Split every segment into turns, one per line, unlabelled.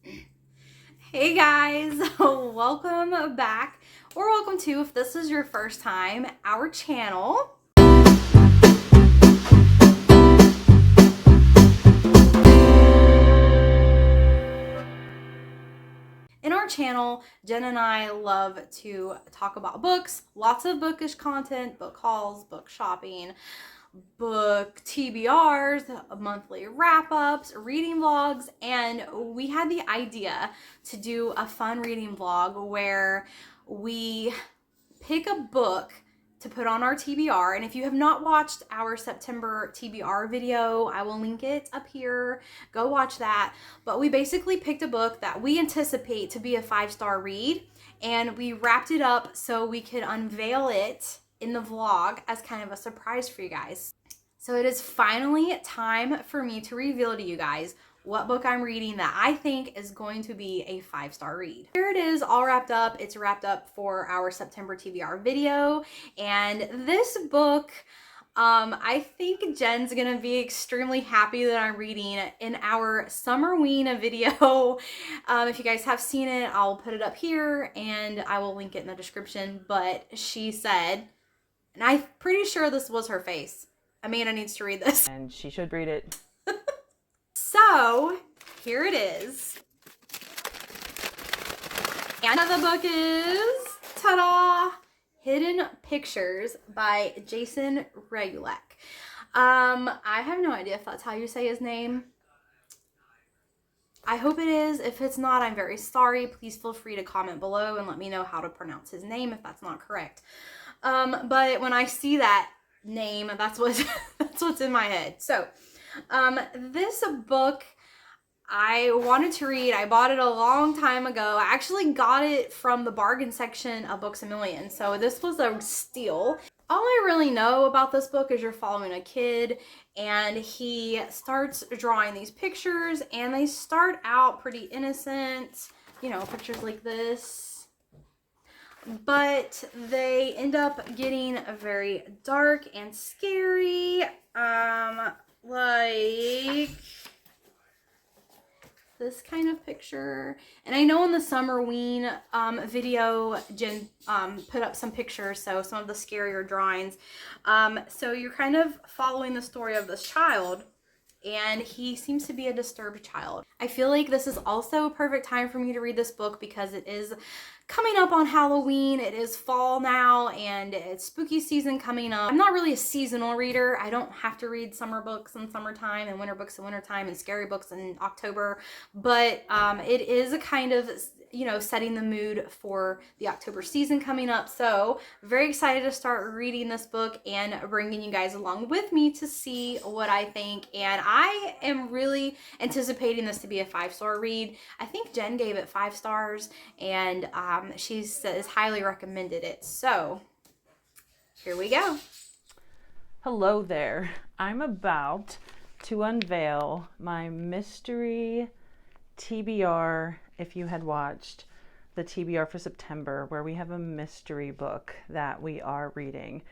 Hey guys, welcome back, or welcome to, if this is your first time, our channel. In our channel, Jen and I love to talk about books, lots of bookish content, book hauls, book shopping, book TBRs, monthly wrap-ups, reading vlogs, and we had the idea to do a fun reading vlog where we pick a book to put on our TBR. And if you have not watched our September TBR video, I will link it up here. Go watch that. But we basically picked a book that we anticipate to be a 5-star read, and we wrapped it up so we could unveil it in the vlog as kind of a surprise for you guys. So it is finally time for me to reveal to you guys what book I'm reading that I think is going to be a 5-star read. Here it is, all wrapped up. It's wrapped up for our September TBR video. And this book, I think Jen's gonna be extremely happy that I'm reading in our Summerween video. If you guys have seen it, I'll put it up here and I will link it in the description. But she said, and I'm pretty sure this was her face, Amanda needs to read this.
And she should read it.
So, here it is. And the book is, ta-da, Hidden Pictures by Jason Regulek. I have no idea if that's how you say his name. I hope it is. If it's not, I'm very sorry. Please feel free to comment below and let me know how to pronounce his name if that's not correct. But when I see that name, that's what's in my head. So, this book I wanted to read. I bought it a long time ago. I actually got it from the bargain section of Books A Million. So this was a steal. All I really know about this book is you're following a kid and he starts drawing these pictures, and they start out pretty innocent, you know, pictures like this. But they end up getting very dark and scary. Like this kind of picture. And I know in the Summerween video, Jen put up some pictures, so some of the scarier drawings. So you're kind of following the story of this child, and he seems to be a disturbed child. I feel like this is also a perfect time for me to read this book because it is coming up on Halloween. It is fall now and it's spooky season coming up. I'm not really a seasonal reader. I don't have to read summer books in summertime and winter books in wintertime and scary books in October, but it is a kind of, you know, setting the mood for the October season coming up. So very excited to start reading this book and bringing you guys along with me to see what I think. And I am really anticipating this to be a 5-star read. I think Jen gave it 5 stars, and she says highly recommended it. So here we go.
Hello there. I'm about to unveil my mystery TBR. If you had watched the TBR for September, where we have a mystery book that we are reading,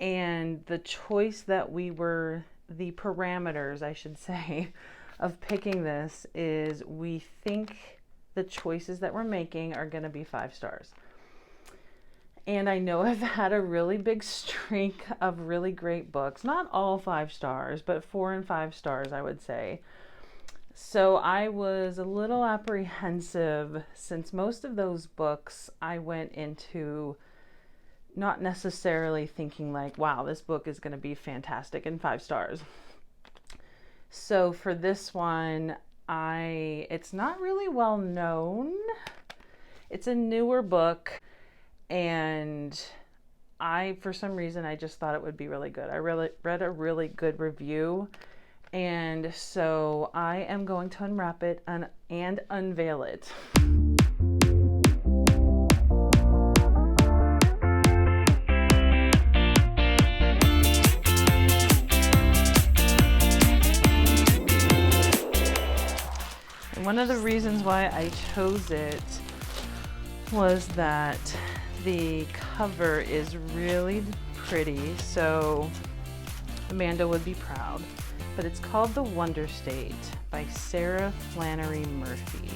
and the choice that the parameters, I should say, of picking this is we think the choices that we're making are going to be 5 stars. And I know I've had a really big streak of really great books, not all 5 stars, but 4 and 5 stars, I would say. So I was a little apprehensive, since most of those books I went into not necessarily thinking like, wow, this book is going to be fantastic and 5 stars. So for this one, it's not really well known. It's a newer book, and for some reason, I just thought it would be really good. I read a really good review, and so I am going to unwrap it and unveil it. And one of the reasons why I chose it was that the cover is really pretty, so Amanda would be proud. But it's called The Wonder State by Sarah Flannery Murphy.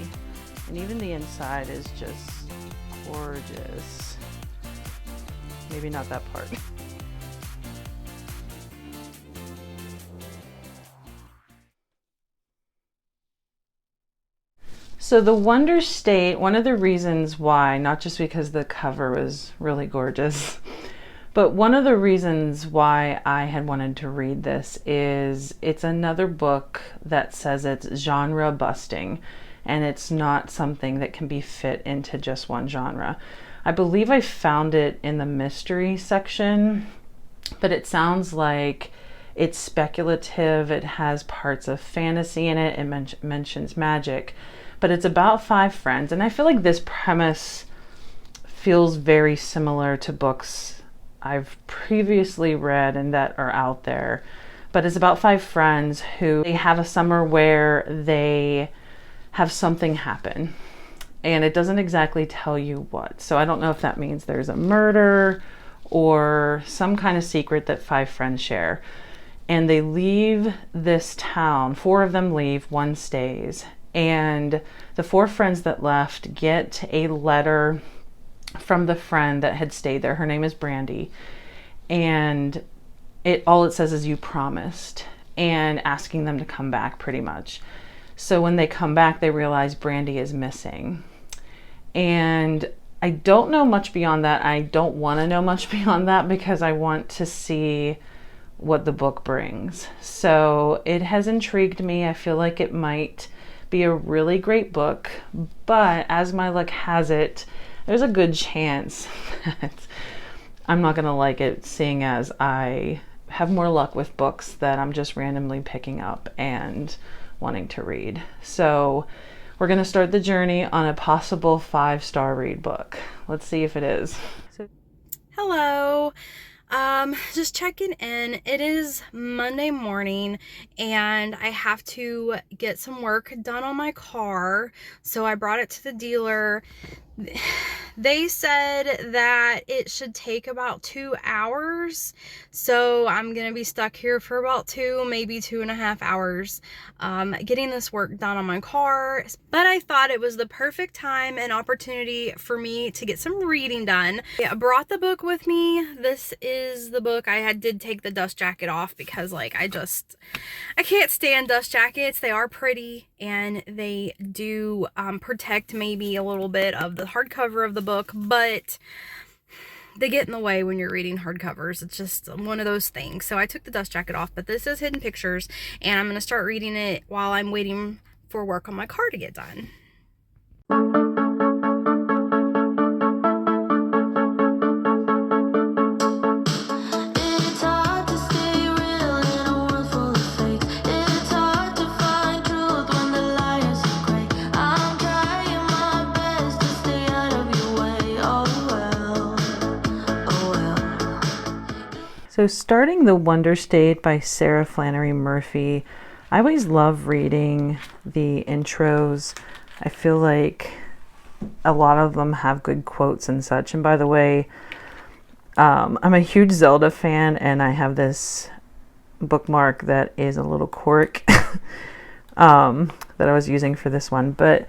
And even the inside is just gorgeous. Maybe not that part. So the Wonder State, one of the reasons why, not just because the cover was really gorgeous, but one of the reasons why I had wanted to read this is it's another book that says it's genre busting, and it's not something that can be fit into just one genre. I believe I found it in the mystery section, but it sounds like it's speculative. It has parts of fantasy in it. It mentions magic, but it's about 5 friends. And I feel like this premise feels very similar to books I've previously read and that are out there. But it's about 5 friends who they have a summer where they have something happen. And it doesn't exactly tell you what. So I don't know if that means there's a murder or some kind of secret that 5 friends share. And they leave this town. 4 of them leave, 1 stays. And the 4 friends that left get a letter from the friend that had stayed there. Her name is Brandy. And all it says is "you promised," and asking them to come back pretty much. So when they come back, they realize Brandy is missing. And I don't know much beyond that. I don't want to know much beyond that because I want to see what the book brings. So it has intrigued me. I feel like it might be a really great book, but as my luck has it, there's a good chance that I'm not going to like it, seeing as I have more luck with books that I'm just randomly picking up and wanting to read. So we're going to start the journey on a possible 5-star read book. Let's see if it is.
Hello. Just checking in. It is Monday morning and I have to get some work done on my car. So I brought it to the dealer. They said that it should take about 2 hours, so I'm gonna be stuck here for about 2, maybe 2.5 hours getting this work done on my car. But I thought it was the perfect time and opportunity for me to get some reading done. I brought the book with me. This is the book. Did take the dust jacket off because like I can't stand dust jackets. They are pretty and they do protect maybe a little bit of the hardcover of the book, but they get in the way when you're reading hardcovers. It's just one of those things. So I took the dust jacket off, but this is Hidden Pictures, and I'm going to start reading it while I'm waiting for work on my car to get done.
So starting The Wonder State by Sarah Flannery Murphy, I always love reading the intros. I feel like a lot of them have good quotes and such. And by the way, I'm a huge Zelda fan, and I have this bookmark that is a little quirk that I was using for this one. But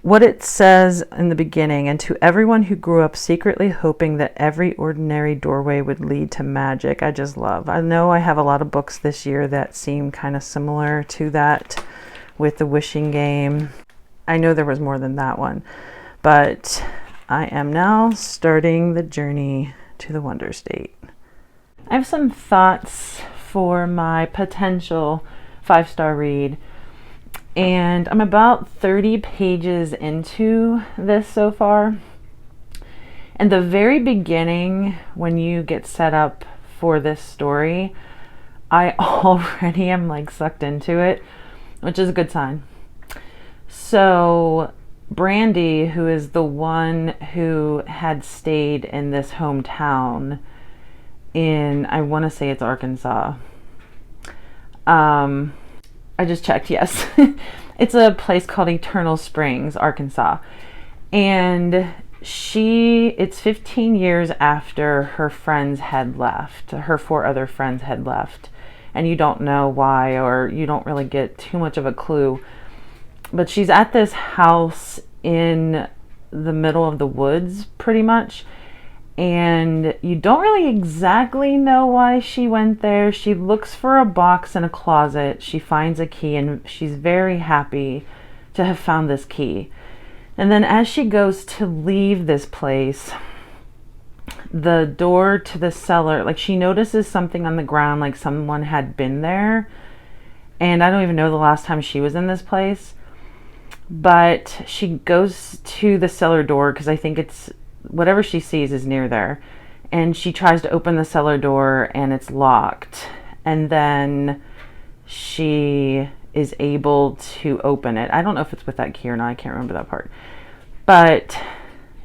what it says in the beginning: "And to everyone who grew up secretly hoping that every ordinary doorway would lead to magic," I just love. I know I have a lot of books this year that seem kind of similar to that with the Wishing Game. I know there was more than that one, but I am now starting the journey to the Wonder State. I have some thoughts for my potential 5-star read. And I'm about 30 pages into this so far. And the very beginning, when you get set up for this story, I already am like sucked into it, which is a good sign. So Brandy, who is the one who had stayed in this hometown in, I want to say it's Arkansas. I just checked, yes. It's a place called Eternal Springs, Arkansas. And it's 15 years after her friends had left, her 4 other friends had left. And you don't know why, or you don't really get too much of a clue. But she's at this house in the middle of the woods pretty much. And you don't really exactly know why she went there. She looks for a box in a closet. She finds a key and she's very happy to have found this key. And then as she goes to leave this place, the door to the cellar, like she notices something on the ground, like someone had been there. And I don't even know the last time she was in this place. But she goes to the cellar door because I think it's whatever she sees is near there. And she tries to open the cellar door and it's locked. And then she is able to open it. I don't know if it's with that key or not. I can't remember that part. But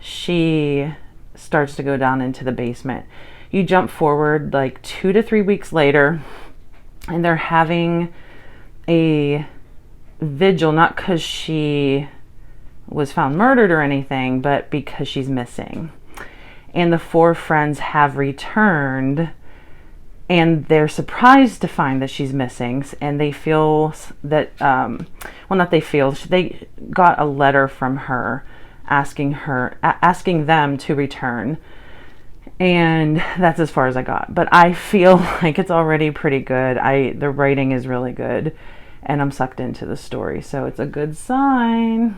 she starts to go down into the basement. You jump forward like 2 to 3 weeks later, and they're having a vigil, not because she was found murdered or anything, but because she's missing. And the 4 friends have returned, and they're surprised to find that she's missing, and they feel that they got a letter from her asking them to return. And that's as far as I got, but I feel like it's already pretty good. The writing is really good, and I'm sucked into the story, so it's a good sign.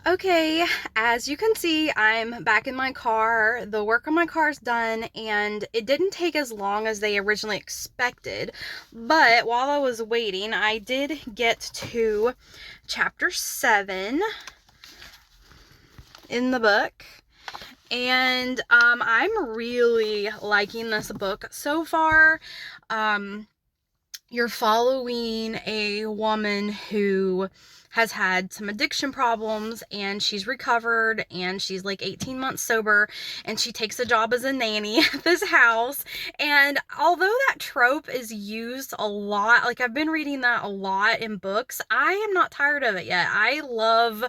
Okay, as you can see, I'm back in my car. The work on my car is done, and it didn't take as long as they originally expected. But while I was waiting, I did get to chapter 7 in the book. And I'm really liking this book so far. You're following a woman who has had some addiction problems, and she's recovered, and she's like 18 months sober, and she takes a job as a nanny at this house. And although that trope is used a lot, like I've been reading that a lot in books, I am not tired of it yet. I love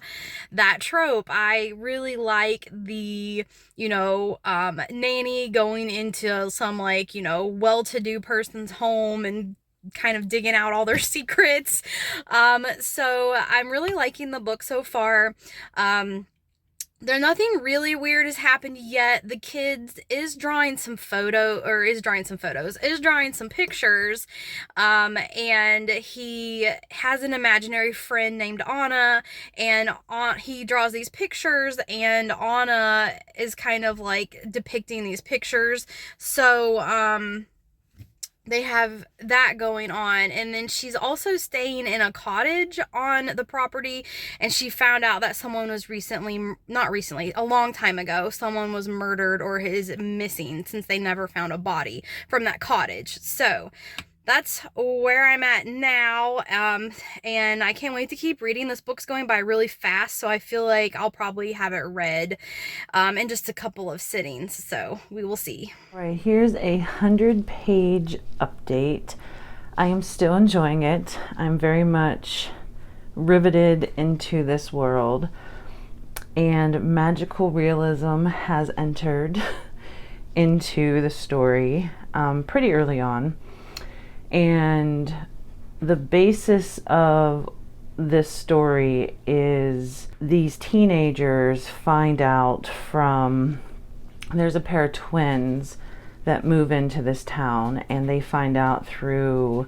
that trope. I really like the, nanny going into some like, well-to-do person's home and kind of digging out all their secrets. So I'm really liking the book so far. There's nothing really weird has happened yet. The kid is drawing some pictures. And he has an imaginary friend named Anna, and he draws these pictures, and Anna is kind of like depicting these pictures. So, they have that going on. And then she's also staying in a cottage on the property, and she found out that someone was a long time ago, someone was murdered or is missing, since they never found a body from that cottage. So that's where I'm at now, and I can't wait to keep reading. This book's going by really fast, so I feel like I'll probably have it read in just a couple of sittings, so we will see.
All right, here's a 100-page update. I am still enjoying it. I'm very much riveted into this world, and magical realism has entered into the story pretty early on. And the basis of this story is these teenagers find out there's a pair of twins that move into this town, and they find out through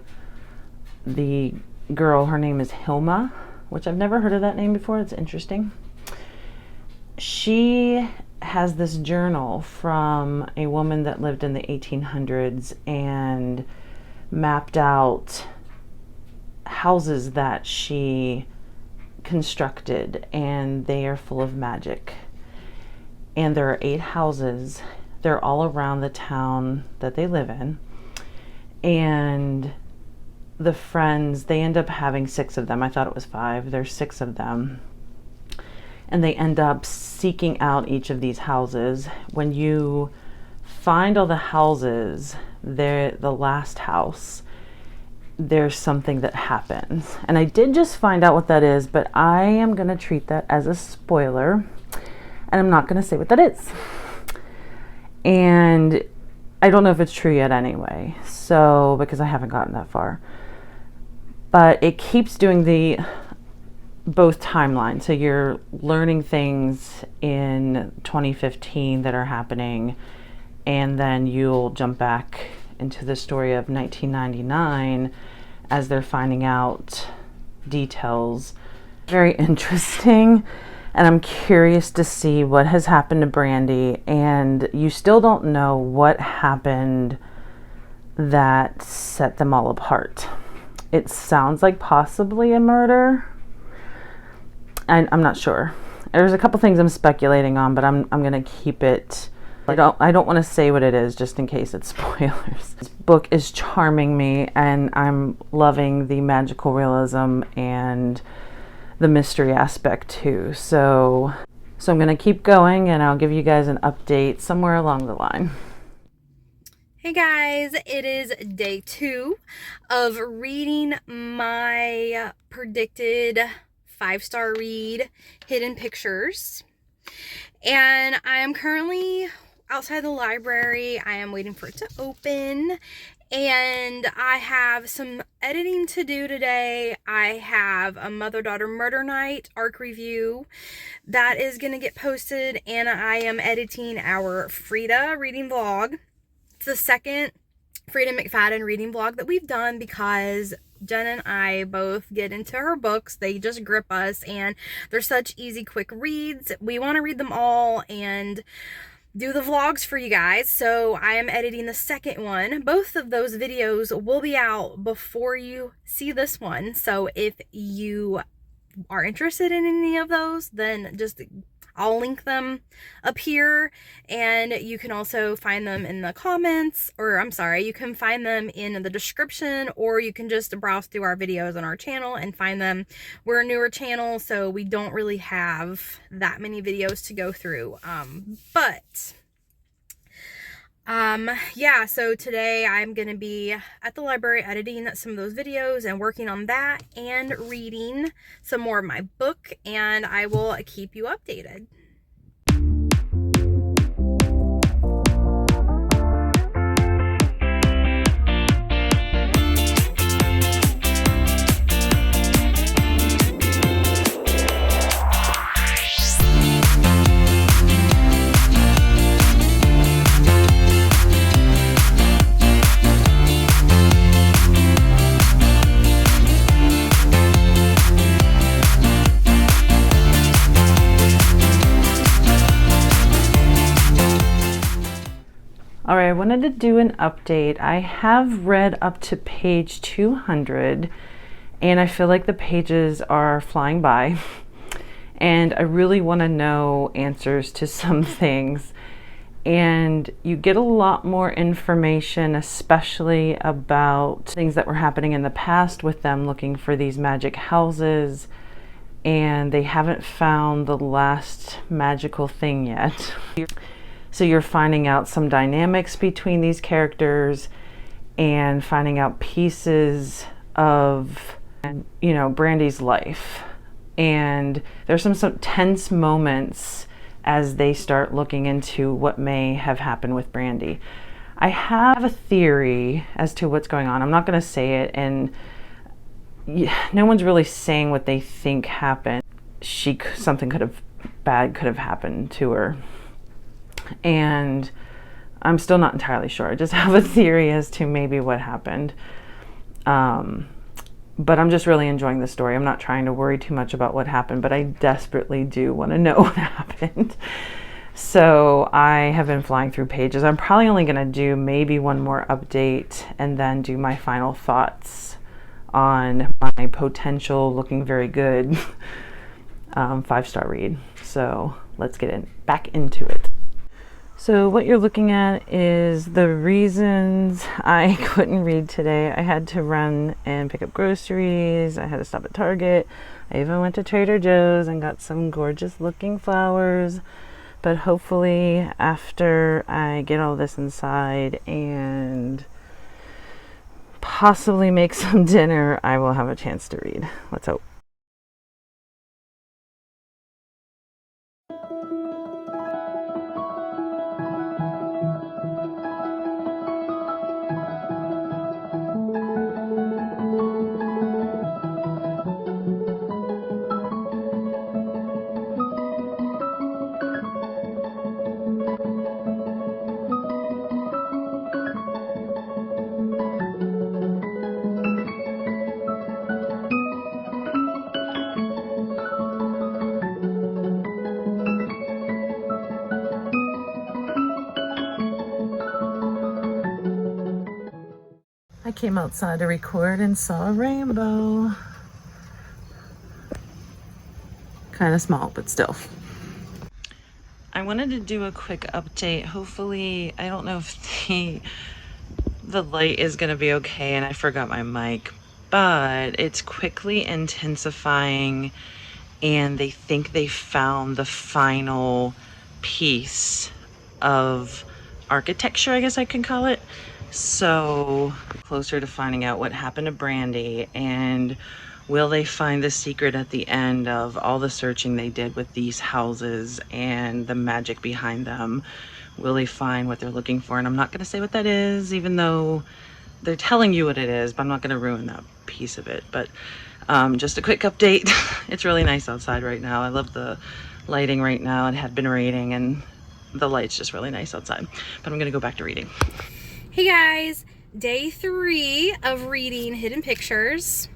the girl, her name is Hilma, which I've never heard of that name before. It's interesting. She has this journal from a woman that lived in the 1800s and mapped out houses that she constructed, and they are full of magic. And there are 8 houses. They're all around the town that they live in. And the friends, they end up having 6 of them. I thought it was 5. There's 6 of them. And they end up seeking out each of these houses. When you find all the houses, the last house, there's something that happens. And I did just find out what that is, but I am going to treat that as a spoiler, and I'm not going to say what that is. And I don't know if it's true yet anyway, so because I haven't gotten that far. But it keeps doing both timelines. So you're learning things in 2015 that are happening, and then you'll jump back into the story of 1999 as they're finding out details. Very interesting, and I'm curious to see what has happened to Brandy, and you still don't know what happened that set them all apart. It sounds like possibly a murder. I'm not sure. There's a couple things I'm speculating on, but I'm gonna keep it. I don't want to say what it is just in case it's spoilers. This book is charming me, and I'm loving the magical realism and the mystery aspect too. So I'm gonna keep going, and I'll give you guys an update somewhere along the line.
Hey guys, it is day 2 of reading my predicted 5-star read, Hidden Pictures. And I am currently outside the library. I am waiting for it to open. And I have some editing to do today. I have a mother-daughter murder night arc review that is going to get posted. And I am editing our Frida reading vlog. It's the second Frida McFadden reading vlog that we've done because Jen and I both get into her books. They just grip us, and they're such easy, quick reads. We want to read them all and do the vlogs for you guys. So I am editing the second one. Both of those videos will be out before you see this one. So if you are interested in any of those, then just I'll link them up here, and you can also find them in the comments, or I'm sorry, you can find them in the description, or you can just browse through our videos on our channel and find them. We're a newer channel, so we don't really have that many videos to go through. Yeah, so today I'm going to be at the library editing some of those videos and working on that and reading some more of my book, and I will keep you updated.
All right, I wanted to do an update. I have read up to page 200, and I feel like the pages are flying by, and I really want to know answers to some things. And you get a lot more information, especially about things that were happening in the past with them looking for these magic houses, and they haven't found the last magical thing yet. So you're finding out some dynamics between these characters and finding out pieces of, you know, Brandy's life. And there's some tense moments as they start looking into what may have happened with Brandy. I have a theory as to what's going on. I'm not going to say it, and no one's really saying what they think happened. Something bad could have happened to her. And I'm still not entirely sure. I just have a theory as to maybe what happened. But I'm just really enjoying the story. I'm not trying to worry too much about what happened, but I desperately do want to know what happened. So I have been flying through pages. I'm probably only going to do maybe one more update and then do my final thoughts on my potential looking very good 5-star read. So let's get back into it. So what you're looking at is the reasons I couldn't read today. I had to run and pick up groceries. I had to stop at Target. I even went to Trader Joe's and got some gorgeous looking flowers. But hopefully after I get all this inside and possibly make some dinner, I will have a chance to read. Let's hope. I came outside to record and saw a rainbow. Kind of small, but still. I wanted to do a quick update. Hopefully, I don't know if the light is gonna be okay, and I forgot my mic, but it's quickly intensifying, and they think they found the final piece of architecture, I guess I can call it. So closer to finding out what happened to Brandy, and will they find the secret at the end of all the searching they did with these houses and the magic behind them? Will they find what they're looking for? And I'm not going to say what that is, even though they're telling you what it is, but I'm not going to ruin that piece of it. But just a quick update. It's really nice outside right now. I love the lighting right now. It had been raining, and the light's just really nice outside. But I'm going to go back to reading.
Hey guys, day 3 of reading Hidden Pictures.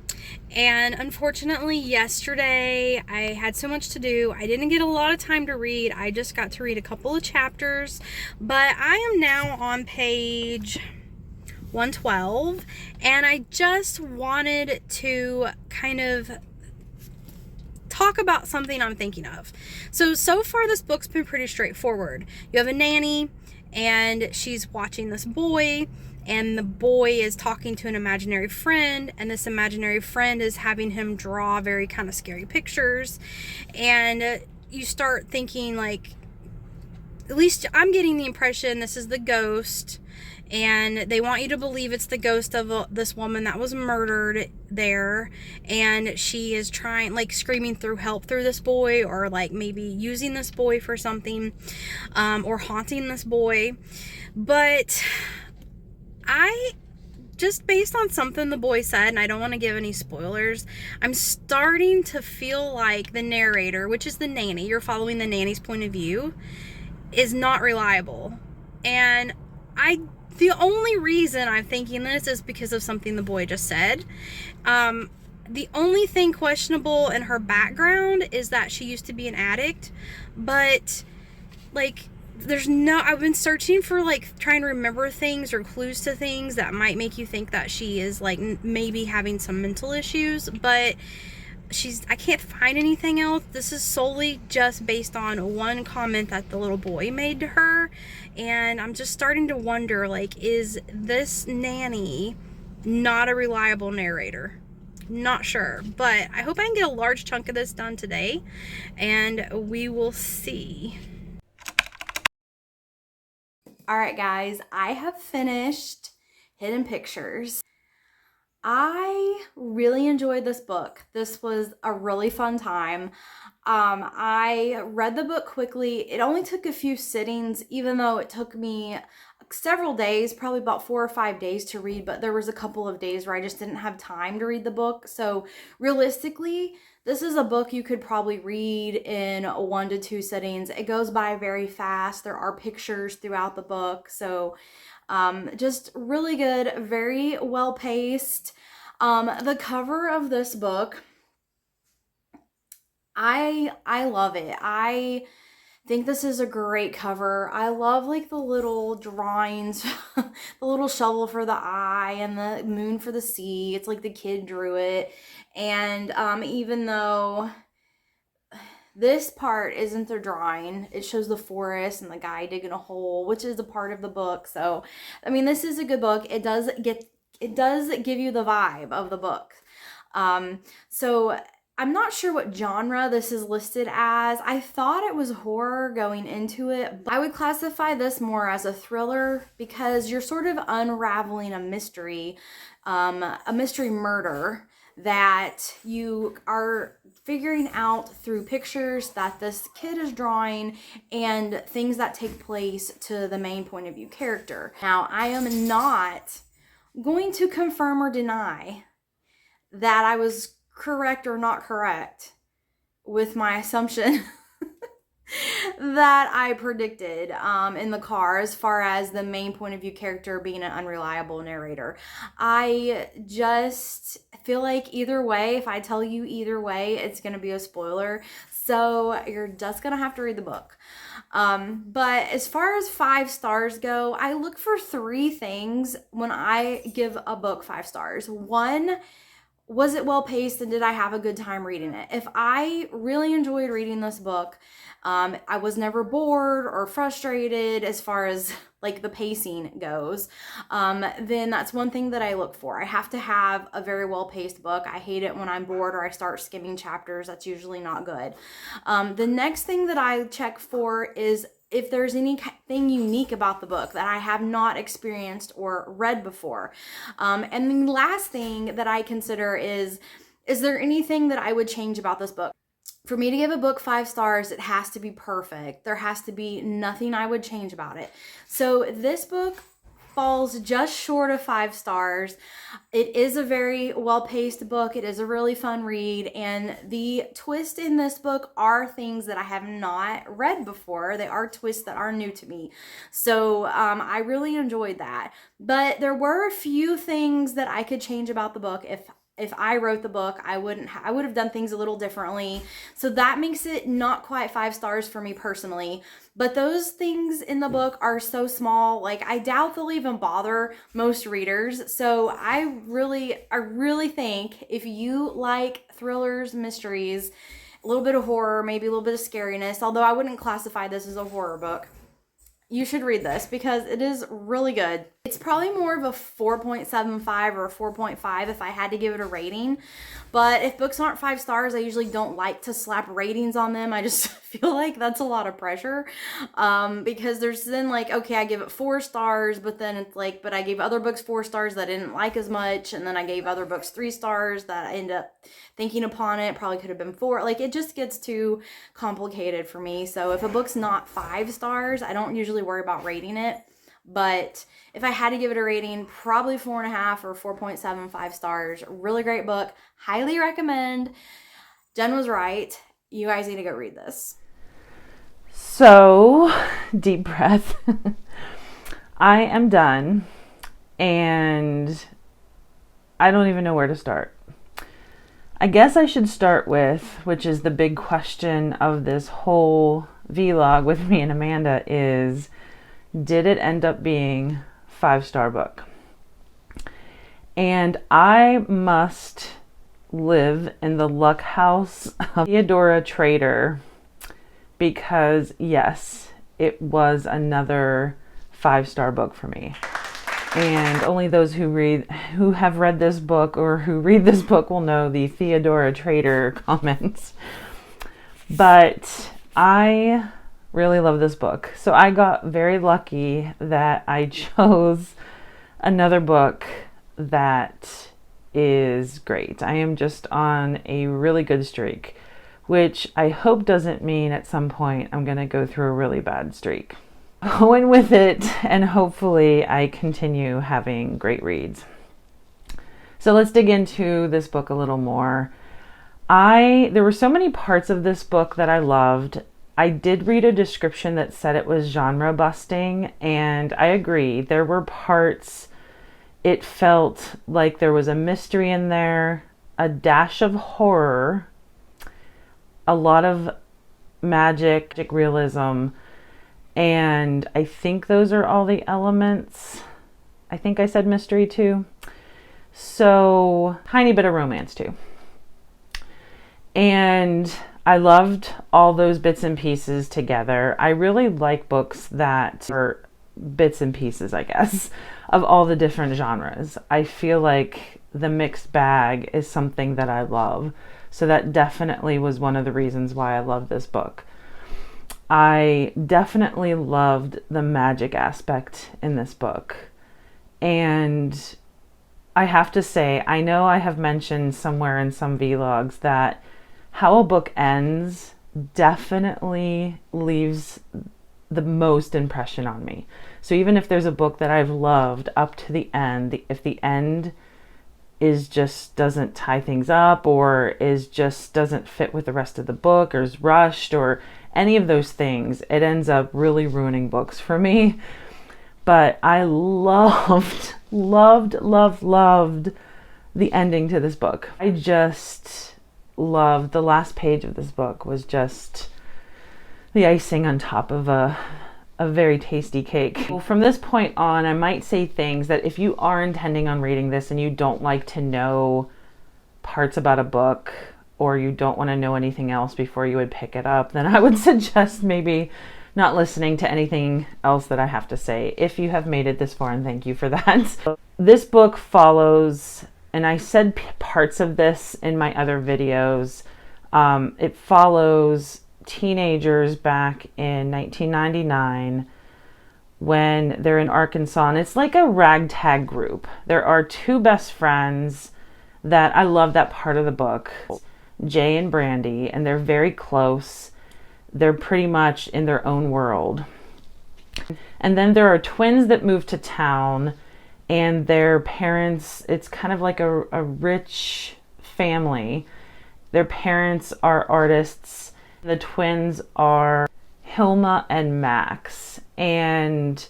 And unfortunately, yesterday I had so much to do. I didn't get a lot of time to read. I just got to read a couple of chapters. But I am now on page 112. And I just wanted to kind of talk about something I'm thinking of. So far this book's been pretty straightforward. You have a nanny, and she's watching this boy, and the boy is talking to an imaginary friend, and this imaginary friend is having him draw very kind of scary pictures. And you start thinking, like, at least I'm getting the impression this is the ghost, and they want you to believe it's the ghost of this woman that was murdered there, and she is trying, like, screaming through help through this boy, or like maybe using this boy for something, or haunting this boy. But I just, based on something the boy said, and I don't want to give any spoilers, I'm starting to feel like the narrator, which is the nanny, you're following the nanny's point of view, is not reliable. And the only reason I'm thinking this is because of something the boy just said. The only thing questionable in her background is that she used to be an addict, but like, I've been searching for, like, trying to remember things or clues to things that might make you think that she is, like, maybe having some mental issues, but I can't find anything else. This is solely just based on one comment that the little boy made to her, and I'm just starting to wonder, like, is this nanny not a reliable narrator? Not sure, but I hope I can get a large chunk of this done today, and we will see. All right, guys, I have finished Hidden Pictures. I really enjoyed this book. This was a really fun time. I read the book quickly. It only took a few sittings, even though it took me several days, probably about 4 or 5 days to read, but there was a couple of days where I just didn't have time to read the book. So realistically, this is a book you could probably read in 1 to 2 sittings. It goes by very fast. There are pictures throughout the book. So just really good, very well paced. The cover of this book, I love it. I think this is a great cover. I love, like, the little drawings, the little shovel for the eye and the moon for the sea. It's like the kid drew it. And even though this part isn't the drawing, it shows the forest and the guy digging a hole, which is a part of the book. So, I mean, this is a good book. It does give you the vibe of the book. So I'm not sure what genre this is listed as. I thought it was horror going into it, but I would classify this more as a thriller because you're sort of unraveling a mystery murder that you are figuring out through pictures that this kid is drawing and things that take place to the main point of view character. Now, I am not going to confirm or deny that I was correct or not correct with my assumption that I predicted in the car as far as the main point of view character being an unreliable narrator. I just feel like either way, if I tell you either way, it's going to be a spoiler. So you're just gonna have to read the book. But as far as 5 stars go, I look for 3 things when I give a book 5 stars. One, was it well paced and did I have a good time reading it? If I really enjoyed reading this book, I was never bored or frustrated as far as like the pacing goes, then that's one thing that I look for. I have to have a very well paced book. I hate it when I'm bored or I start skimming chapters. That's usually not good. The next thing that I check for is if there's anything unique about the book that I have not experienced or read before. And the last thing that I consider is there anything that I would change about this book? For me to give a book 5 stars, it has to be perfect. There has to be nothing I would change about it. So this book falls just short of 5 stars. It is a very well-paced book. It is a really fun read, and the twists in this book are things that I have not read before. They are twists that are new to me. So I really enjoyed that. But there were a few things that I could change about the book. If I wrote the book, I would have done things a little differently. So that makes it not quite 5 stars for me personally. But those things in the book are so small, like I doubt they'll even bother most readers. So I really think if you like thrillers, mysteries, a little bit of horror, maybe a little bit of scariness, although I wouldn't classify this as a horror book, you should read this because it is really good. It's probably more of a 4.75 or a 4.5 if I had to give it a rating. But if books aren't 5 stars, I usually don't like to slap ratings on them. I just feel like that's a lot of pressure. Because there's then like, okay, I give it 4 stars, but then it's like, but I gave other books 4 stars that I didn't like as much. And then I gave other books 3 stars that I end up thinking upon it probably could have been 4. Like it just gets too complicated for me. So if a book's not 5 stars, I don't usually worry about rating it. But if I had to give it a rating, probably 4.5 or 4.75 stars. Really great book. Highly recommend. Jen was right. You guys need to go read this.
So, deep breath. I am done, and I don't even know where to start. I guess I should start with, which is the big question of this whole vlog with me and Amanda, is did it end up being 5-star book? And I must live in the luck house of Theodora Trader because yes, it was another 5-star book for me. And only those who have read this book or who read this book will know the Theodora Trader comments. But I really love this book. So I got very lucky that I chose another book that is great. I am just on a really good streak, which I hope doesn't mean at some point I'm going to go through a really bad streak. Going with it, and hopefully I continue having great reads. So let's dig into this book a little more. There were so many parts of this book that I loved. I did read a description that said it was genre busting, and I agree. There were parts, it felt like there was a mystery in there, a dash of horror, a lot of magic realism, and I think those are all the elements. I think I said mystery too. So, tiny bit of romance too. And I loved all those bits and pieces together. I really like books that are bits and pieces, I guess, of all the different genres. I feel like the mixed bag is something that I love. So that definitely was one of the reasons why I love this book. I definitely loved the magic aspect in this book. And I have to say, I know I have mentioned somewhere in some vlogs that how a book ends definitely leaves the most impression on me. So even if there's a book that I've loved up to the end, if the end is just doesn't tie things up or is just doesn't fit with the rest of the book or is rushed or any of those things, it ends up really ruining books for me. But I loved the ending to this book. I just loved the last page of this book. Was just the icing on top of a very tasty cake. Well, from this point on, I might say things that if you are intending on reading this and you don't like to know parts about a book, or you don't want to know anything else before you would pick it up, then I would suggest maybe not listening to anything else that I have to say, if you have made it this far, and thank you for that. This book follows, and I said parts of this in my other videos, it follows teenagers back in 1999 when they're in Arkansas, and it's like a ragtag group. There are two best friends that I love that part of the book, Jay and Brandy, and they're very close. They're pretty much in their own world. And then there are twins that move to town, and their parents, it's kind of like a rich family. Their parents are artists. The twins are Hilma and Max, and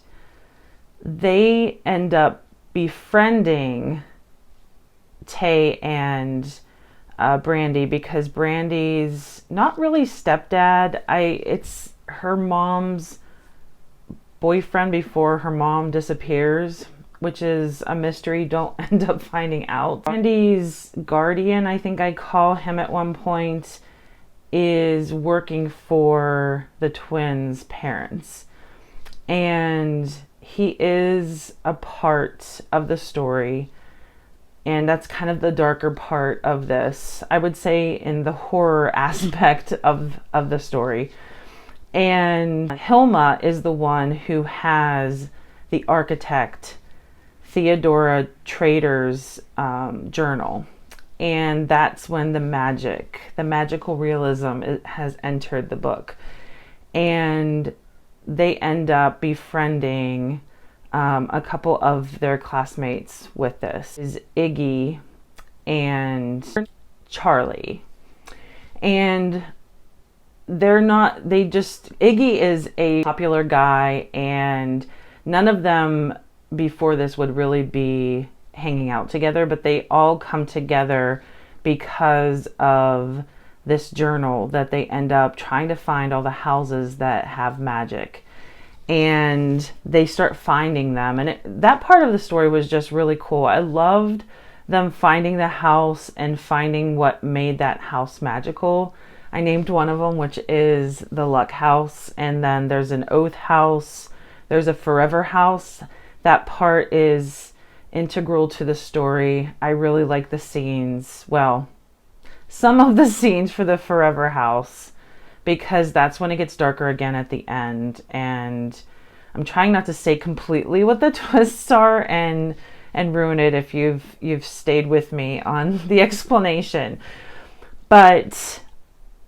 they end up befriending Tay and Brandy, because Brandy's not really stepdad. It's her mom's boyfriend before her mom disappears, which is a mystery. Don't end up finding out. Brandy's guardian, I think I call him at one point, is working for the twins' parents, and he is a part of the story. And that's kind of the darker part of this, I would say, in the horror aspect of the story. And Hilma is the one who has the architect Theodora Trader's journal. And that's when the magical realism has entered the book. And they end up befriending a couple of their classmates with this, is Iggy and Charlie. And Iggy is a popular guy, and none of them before this would really be hanging out together, but they all come together because of this journal that they end up trying to find all the houses that have magic. And they start finding them, and that part of the story was just really cool. I loved them finding the house and finding what made that house magical. I named one of them, which is the Luck House, and then there's an Oath House, there's a Forever House. That part is integral to the story. I really like the scenes, well, some of the scenes for the Forever House, because that's when it gets darker again at the end. And I'm trying not to say completely what the twists are and ruin it if you've stayed with me on the explanation. But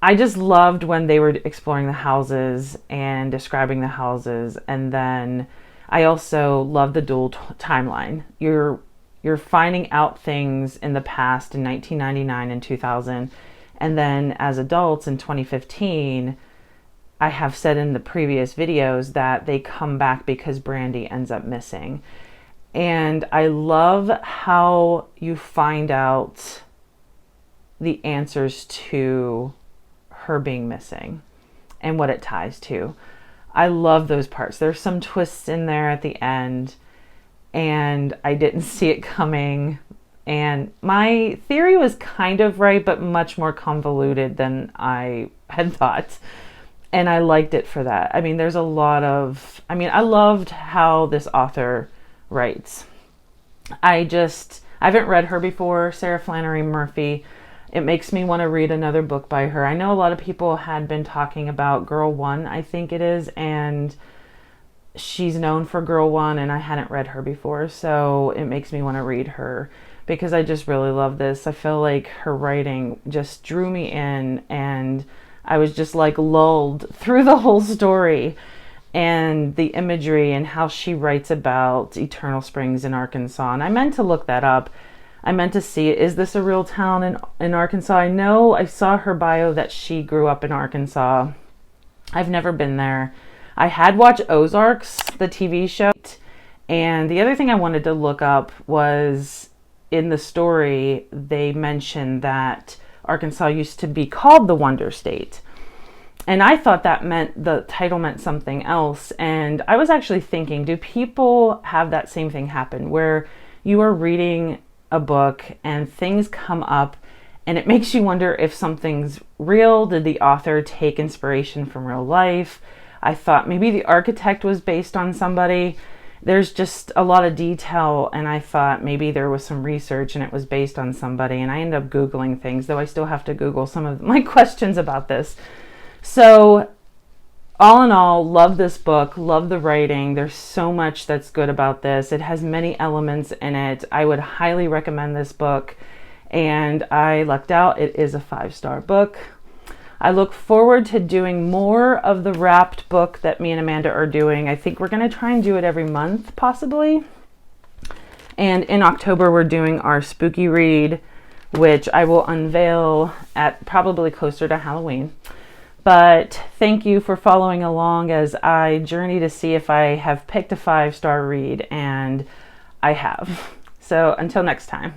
I just loved when they were exploring the houses and describing the houses. And then I also love the dual timeline. You're finding out things in the past in 1999 and 2000. And then as adults in 2015, I have said in the previous videos that they come back because Brandy ends up missing. And I love how you find out the answers to her being missing and what it ties to. I love those parts. There's some twists in there at the end, and I didn't see it coming. And my theory was kind of right, but much more convoluted than I had thought. And I liked it for that. I mean, I loved how this author writes. I haven't read her before, Sarah Flannery Murphy. It makes me want to read another book by her. I know a lot of people had been talking about Girl One, I think it is, and she's known for Girl One, and I hadn't read her before, so it makes me want to read her, because I just really love this. I feel like her writing just drew me in, and I was just like lulled through the whole story, and the imagery and how she writes about Eternal Springs in Arkansas. And I meant to look that up. I meant to see, is this a real town in Arkansas? I know I saw her bio that she grew up in Arkansas. I've never been there. I had watched Ozarks, the TV show. And the other thing I wanted to look up was, in the story, they mentioned that Arkansas used to be called the Wonder State. And I thought that meant the title meant something else. And I was actually thinking, do people have that same thing happen where you are reading a book and things come up and it makes you wonder if something's real? Did the author take inspiration from real life? I thought maybe the architect was based on somebody. There's just a lot of detail, and I thought maybe there was some research and it was based on somebody. And I ended up Googling things, though I still have to Google some of my questions about this. So all in all, love this book, love the writing. There's so much that's good about this. It has many elements in it. I would highly recommend this book, and I lucked out. It is a 5-star book. I look forward to doing more of the wrapped book that me and Amanda are doing. I think we're going to try and do it every month, possibly. And in October, we're doing our spooky read, which I will unveil at probably closer to Halloween. But thank you for following along as I journey to see if I have picked a 5-star read, and I have. So until next time.